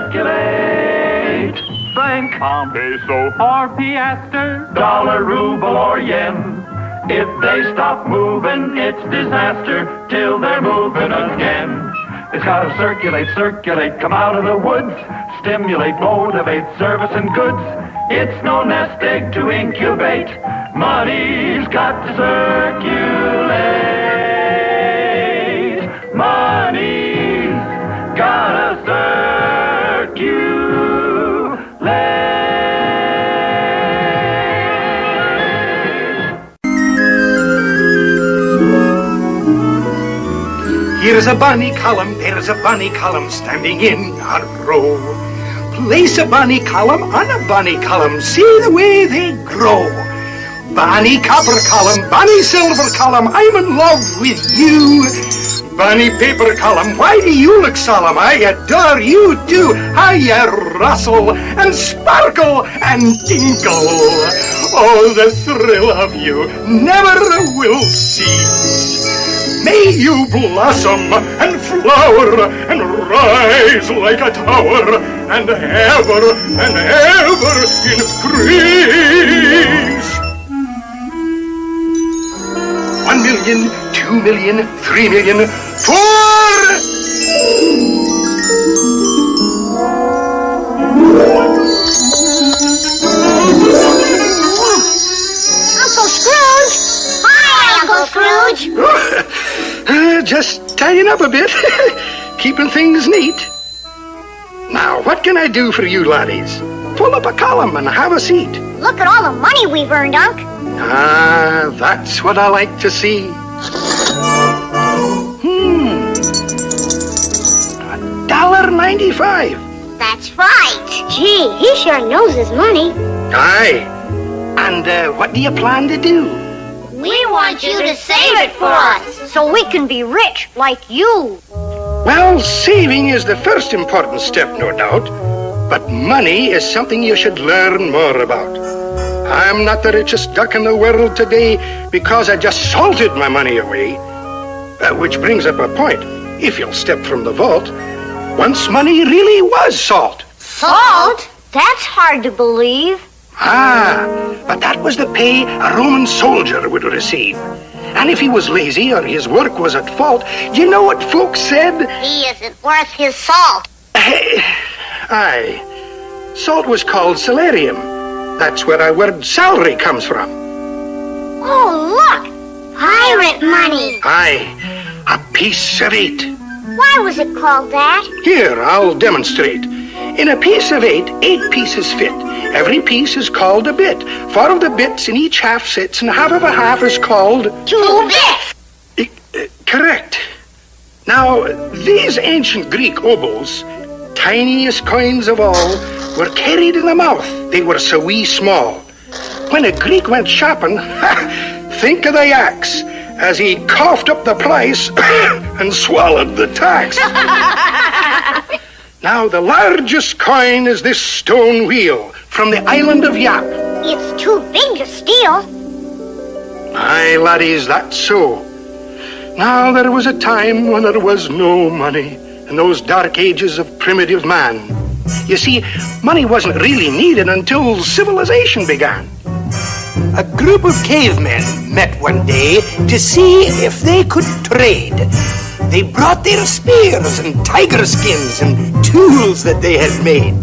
circulate. Franc, peso, or piaster, dollar, ruble, or yen. If they stop moving, it's disaster till they're moving again. It's gotta circulate, circulate, come out of the woods, stimulate, motivate, service and goods. It's no nest egg to incubate. Money's got to circulate. Money's gotta circulate. Here's a bonny column, there's a bonny column standing in a row. Place a bonny column on a bonny column, see the way they grow. Bonny copper column, bonny silver column, I'm in love with you. Bonny paper column, why do you look solemn? I adore you too. How you rustle and sparkle and tinkle. Oh, the thrill of you never will cease. May you blossom and flower and rise like a tower and ever increase. 1 million, 2 million, 3 million, 4... Uncle Scrooge! Hi, Uncle Scrooge! Just tidying up a bit, keeping things neat. Now, what can I do for you laddies? Pull up a column and have a seat. Look at all the money we've earned, Unc. Ah, that's what I like to see. $1.95. That's right. Gee, he sure knows his money. Aye. And what do you plan to do? We want you to save it for us, so we can be rich like you. Well, saving is the first important step, no doubt. But money is something you should learn more about. I'm not the richest duck in the world today because I just salted my money away. Which brings up a point. If you'll step from the vault, once money really was salt. Salt? That's hard to believe. Ah, but that was the pay a Roman soldier would receive. And if he was lazy or his work was at fault, you know what folks said? He isn't worth his salt. Aye. Salt was called salarium. That's where our word salary comes from. Oh, look! Pirate money. Aye, a piece of 8. Why was it called that? Here, I'll demonstrate. In a piece of 8, 8 pieces fit. Every piece is called a bit. 4 of the bits in each half sits, and half of a half is called... 2 bits! Correct. Now, these ancient Greek obols, tiniest coins of all, were carried in the mouth. They were so wee small. When a Greek went shopping, think of the axe, as he coughed up the price and swallowed the tax. Now, the largest coin is this stone wheel from the island of Yap. It's too big to steal. Aye, laddies, that's so. Now, there was a time when there was no money in those dark ages of primitive man. You see, money wasn't really needed until civilization began. A group of cavemen met one day to see if they could trade. They brought their spears and tiger skins and tools that they had made.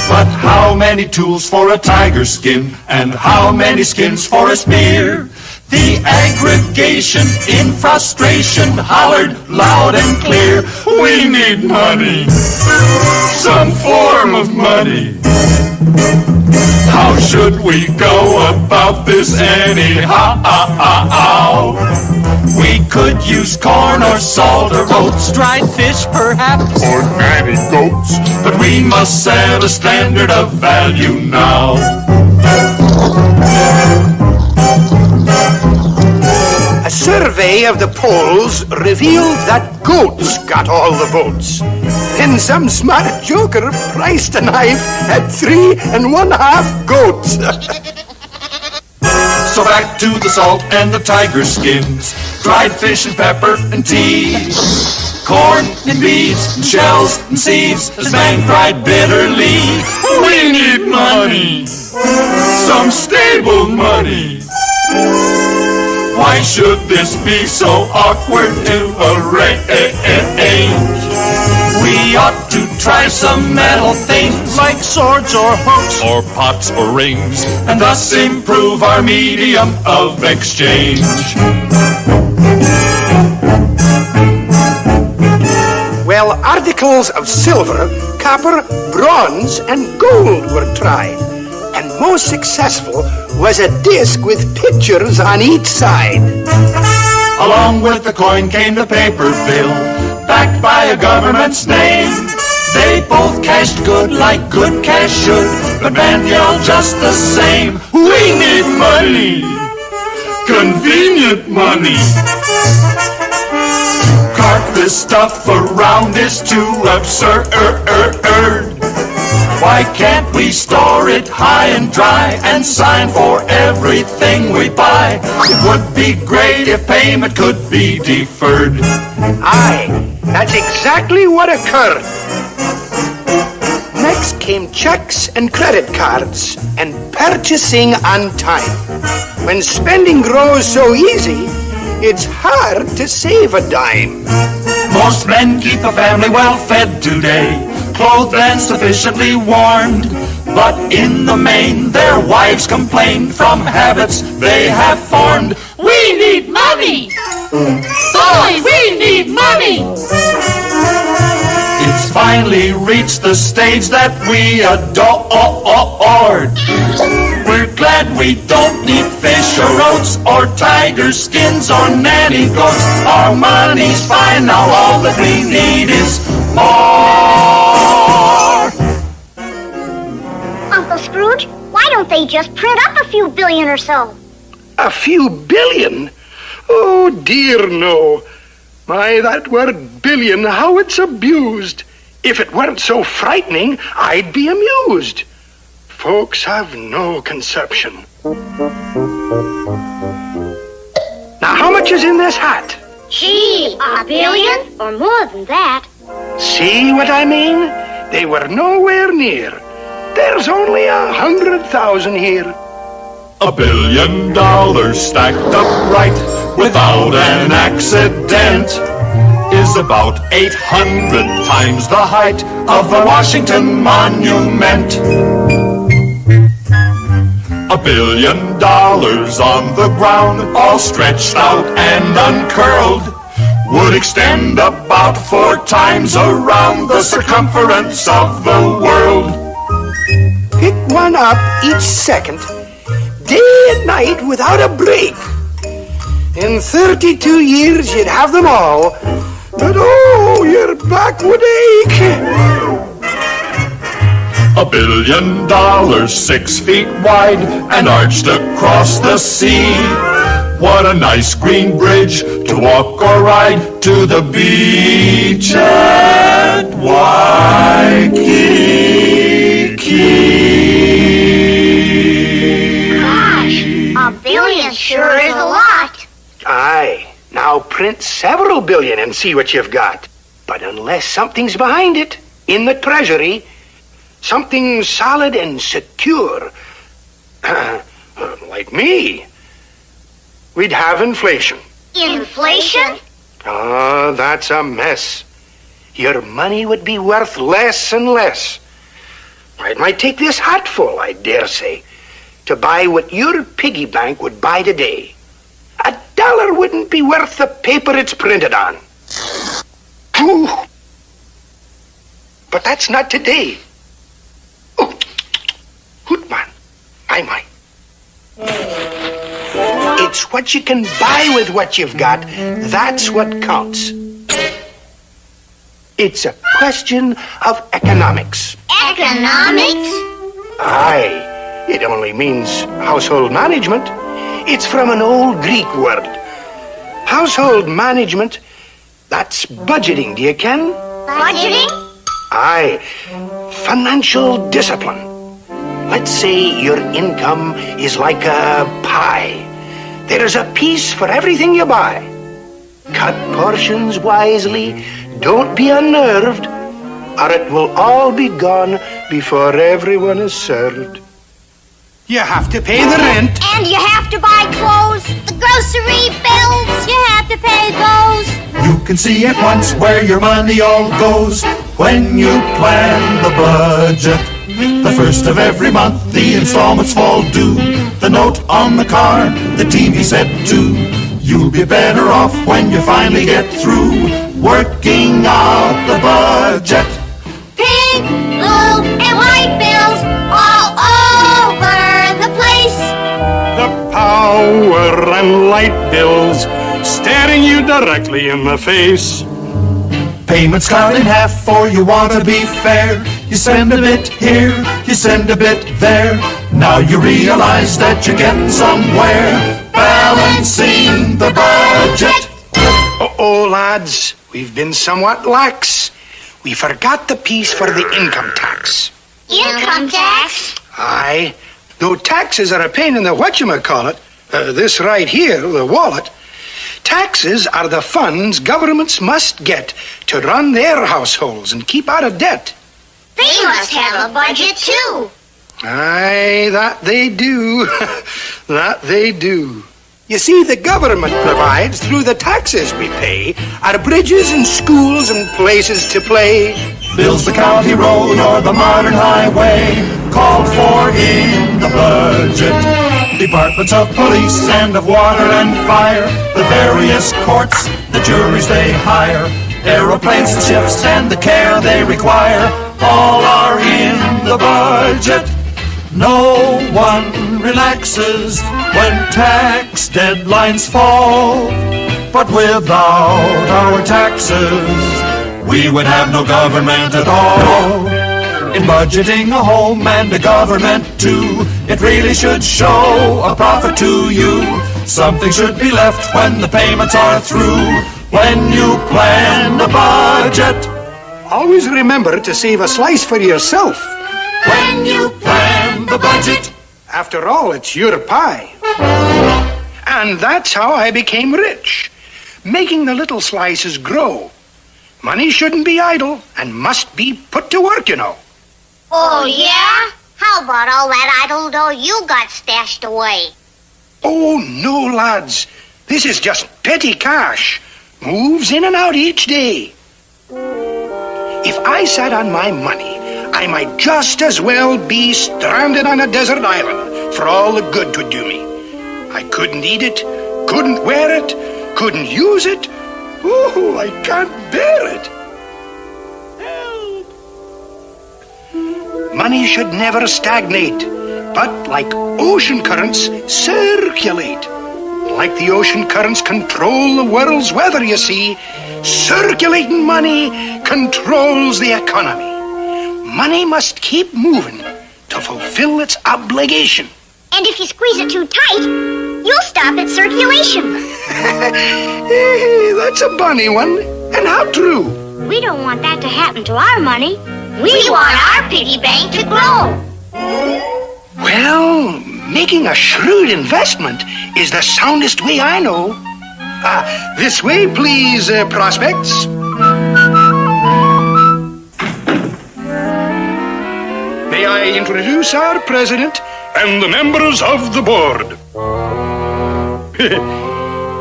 But how many tools for a tiger skin, and how many skins for a spear? The aggregation in frustration hollered loud and clear, we need money, some form of money. How should we go about this anyhow? We could use corn or salt or oats, dried fish perhaps, or nanny goats, but we must set a standard of value now. A survey of the polls revealed that goats got all the votes. Then some smart joker priced a knife at 3 1/2 goats. So back to the salt and the tiger skins, dried fish and pepper and tea. corn and beans and shells and seeds. This man cried bitterly, we need money, some stable money. Why should this be so awkward to arrange? We ought to try some metal things like swords or hooks or pots or rings, and thus improve our medium of exchange. Well, articles of silver, copper, bronze, and gold were tried. And most successful was a disc with pictures on each side. Along with the coin came the paper bill, backed by a government's name. They both cashed good like good cash should, but man yelled just the same, we need money, convenient money. Cart this stuff around is too absurd. Why can't we store it high and dry and sign for everything we buy? It would be great if payment could be deferred. Aye, that's exactly what occurred. Next came checks and credit cards and purchasing on time. When spending grows so easy, it's hard to save a dime. Most men keep a family well fed today, clothed and sufficiently warmed. But in the main, their wives complain from habits they have formed. We need money! Boy, we need money! It's finally reached the stage that we adored. We're glad we don't need fish or oats or tiger skins or nanny goats. Our money's fine now, all that we need is more. Uncle Scrooge, why don't they just print up a few billion or so? A few billion? Oh, dear, no. My, that word billion, how it's abused. If it weren't so frightening, I'd be amused. Folks have no conception. Now, how much is in this hat? Gee, a billion? Or more than that. See what I mean? They were nowhere near. There's only 100,000 here. $1 billion stacked upright without an accident is about 800 times the height of the Washington Monument. $1 billion on the ground, all stretched out and uncurled, would extend about 4 times around the circumference of the world. Pick one up each second, day and night without a break. In 32 years you'd have them all, but oh, your back would ache. $1 billion 6 feet wide and arched across the sea. What a nice green bridge to walk or ride to the beach at Waikiki. Gosh, $1 billion sure is a lot. Aye, now print several billion and see what you've got. But unless something's behind it, in the treasury, something solid and secure, like me, we'd have inflation. Inflation? Oh, that's a mess. Your money would be worth less and less. It might take this hatful, I dare say, to buy what your piggy bank would buy today. $1 wouldn't be worth the paper it's printed on. Ooh. But that's not today. Oh, Hootman, my. It's what you can buy with what you've got. That's what counts. It's a question of economics. Economics? Aye, it only means household management. It's from an old Greek word. Household management, that's budgeting, do you ken? Budgeting? Aye, financial discipline. Let's say your income is like a pie. There's a piece for everything you buy. Cut portions wisely, Don't be unnerved, or it will all be gone before everyone is served. You have to pay the rent. And you have to buy clothes, the grocery bills, you have to pay those. You can see at once where your money all goes when you plan the budget. The first of every month, the installments fall due. The note on the car, the TV set too. You'll be better off when you finally get through working out the budget. Pink, blue, and white bills all over the place. The power and light bills staring you directly in the face. Payments cut in half, or you want to be fair. You send a bit here, you send a bit there. Now you realize that you're getting somewhere, balancing the budget. Oh, lads, we've been somewhat lax. We forgot the piece for the income tax. Income tax? Aye, though taxes are a pain in the whatchamacallit, this right here, the wallet, taxes are the funds governments must get to run their households and keep out of debt. They must have a budget, too. Aye, that they do. That they do. You see, the government provides, through the taxes we pay, our bridges and schools and places to play. Builds the county road or the modern highway, called for in the budget. Departments of police and of water and fire, the various courts, the juries they hire, aeroplanes and ships and the care they require, all are in the budget. No one relaxes when tax deadlines fall, but without our taxes, we would have no government at all. In budgeting a home and a government too, it really should show a profit to you. Something should be left when the payments are through, when you plan a budget. Always remember to save a slice for yourself. When you plan the budget. After all, it's your pie. And that's how I became rich, making the little slices grow. Money shouldn't be idle and must be put to work, you know. Oh, yeah? How about all that idle dough you got stashed away? Oh, no, lads. This is just petty cash. Moves in and out each day. If I sat on my money, I might just as well be stranded on a desert island for all the good 'twould do me. I couldn't eat it, couldn't wear it, couldn't use it. Oh, I can't bear it. Help! Money should never stagnate, but like ocean currents, circulate. Like the ocean currents control the world's weather, you see, circulating money controls the economy. Money must keep moving to fulfill its obligation. And if you squeeze it too tight, you'll stop its circulation. Hey, that's a bunny one. And how true. We don't want that to happen to our money. We want our piggy bank to grow. Well, making a shrewd investment is the soundest way I know. This way, please, prospects. May I introduce our president and the members of the board.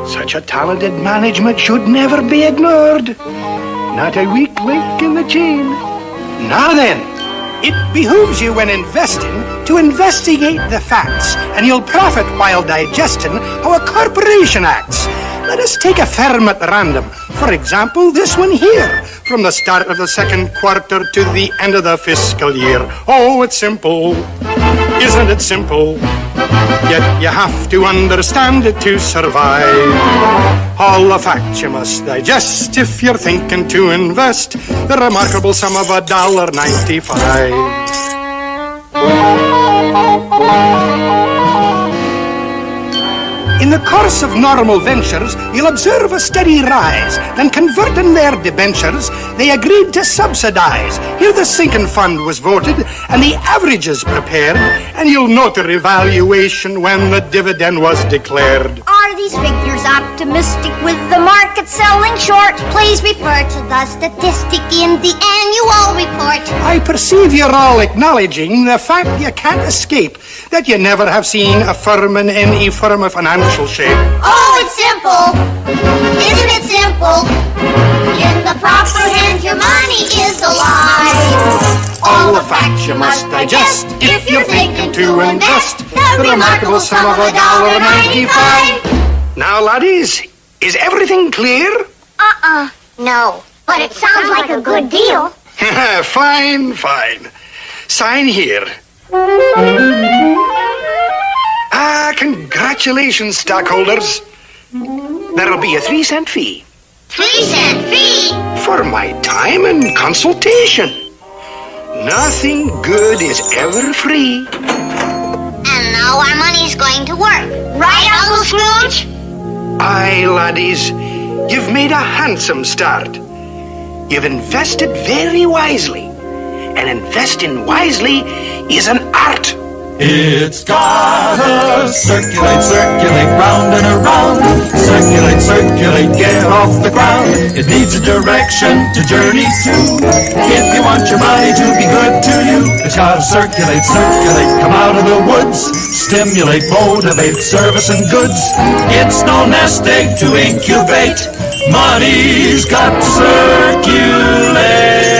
Such a talented management should never be ignored. Not a weak link in the chain. Now then, it behooves you when investing to investigate the facts, and you'll profit while digesting how a corporation acts. Let us take a firm at random. For example, this one here, from the start of the second quarter to the end of the fiscal year. Oh, it's simple. Isn't it simple? Yet you have to understand it to survive. All the facts you must digest if you're thinking to invest the remarkable sum of $1.95. In the course of normal ventures, you'll observe a steady rise. Then converting their debentures, they agreed to subsidize. Here the sinking fund was voted, and the averages prepared, and you'll note the revaluation when the dividend was declared. On Are these figures optimistic with the market selling short? Please refer to the statistic in the annual report. I perceive you're all acknowledging the fact you can't escape that you never have seen a firm in any firm of financial shape. Oh, it's simple. Isn't it simple? In the proper hands, your money is alive. All the facts you must digest if you're thinking to invest the remarkable sum of $1.95. Now, laddies, is everything clear? No. But it sounds like a good deal. Fine. Sign here. Congratulations, stockholders. There'll be a 3-cent fee. 3-cent fee? For my time and consultation. Nothing good is ever free. And now our money's going to work. Right, Uncle Scrooge? Aye, laddies, you've made a handsome start. You've invested very wisely. And investing wisely is an art. It's gotta circulate, round and around. Circulate, get off the ground. It needs a direction to journey to. If you want your money to be good to you, it's gotta circulate, come out of the woods. Stimulate, motivate, service and goods. It's no nest egg to incubate. Money's got to circulate.